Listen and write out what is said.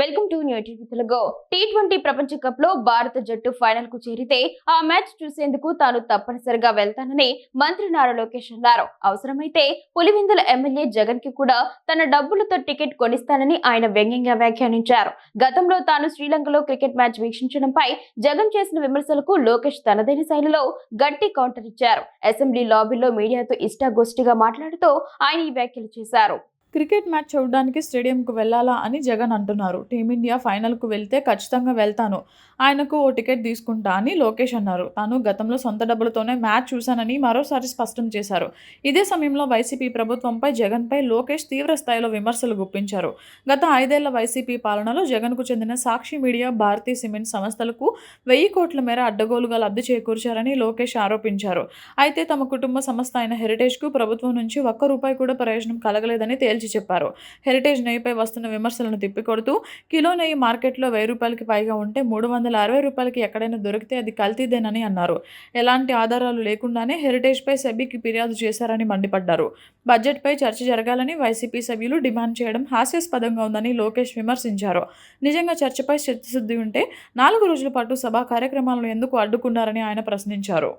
Welcome to new TV Telugu. T20 ప్రపంచ cup లో భారత జట్టు ఫైనల్ కు చేరితే ఆ మ్యాచ్ చూసేందుకు తాను తప్పనిసరిగా వెళ్తానని మంత్రి నారా లోకేష్ అన్నారు. అవసరమైతే పులివెందుల ఎమ్మెల్యే జగన్ కి కూడా తన డబ్బులతో టికెట్ కొనిస్తానని ఆయన వ్యంగ్యంగా వ్యాఖ్యానించారు. గతంలో తాను శ్రీలంకలో క్రికెట్ మ్యాచ్ వీక్షించడంపై జగన్ చేసిన విమర్శలకు లోకేష్ తనదైన శైలిలో గట్టి కౌంటర్ ఇచ్చారు. అసెంబ్లీ లాబీలో మీడియాతో ఇష్టాగోష్ఠిగా మాట్లాడుతూ ఆయన ఈ వ్యాఖ్యలు చేశారు. క్రికెట్ మ్యాచ్ చూడడానికి స్టేడియంకు వెళ్లాలా అని జగన్ అంటున్నారు. టీమిండియా ఫైనల్కు వెళ్తే ఖచ్చితంగా వెళ్తాను, ఆయనకు ఓ టికెట్ తీసుకుంటా అని లోకేష్ అన్నారు. తాను గతంలో సొంత డబ్బులతోనే మ్యాచ్ చూశానని మరోసారి స్పష్టం చేశారు. ఇదే సమయంలో వైసీపీ ప్రభుత్వంపై జగన్పై లోకేష్ తీవ్ర స్థాయిలో విమర్శలు గుప్పించారు. గత 5 ఏళ్ల వైసీపీ పాలనలో జగన్కు చెందిన సాక్షి మీడియా, భారతీయ సిమెంట్ సంస్థలకు 1000 కోట్ల మేర అడ్డగోలుగా లబ్ధి చేకూర్చారని లోకేష్ ఆరోపించారు. అయితే తమ కుటుంబ సంస్థ అయిన హెరిటేజ్కు ప్రభుత్వం నుంచి ఒక్క రూపాయి కూడా ప్రయోజనం కలగలేదని తేల్చి చెప్పారు. హెరిటేజ్ నెయ్యిపై వస్తున్న విమర్శలను తిప్పికొడుతూ కిలో నెయ్యి మార్కెట్లో 1000 రూపాయలకి పైగా ఉంటే 360 రూపాయలకి ఎక్కడైనా దొరికితే అది కల్తీదేనని అన్నారు. ఎలాంటి ఆధారాలు లేకుండానే హెరిటేజ్పై సెబీకి ఫిర్యాదు చేశారని మండిపడ్డారు. బడ్జెట్పై చర్చ జరగాలని వైసీపీ సభ్యులు డిమాండ్ చేయడం హాస్యాస్పదంగా ఉందని లోకేష్ విమర్శించారు. నిజంగా చర్చపై చిత్తశుద్ధి ఉంటే 4 రోజుల పాటు సభా కార్యక్రమాలను ఎందుకు అడ్డుకున్నారని ఆయన ప్రశ్నించారు.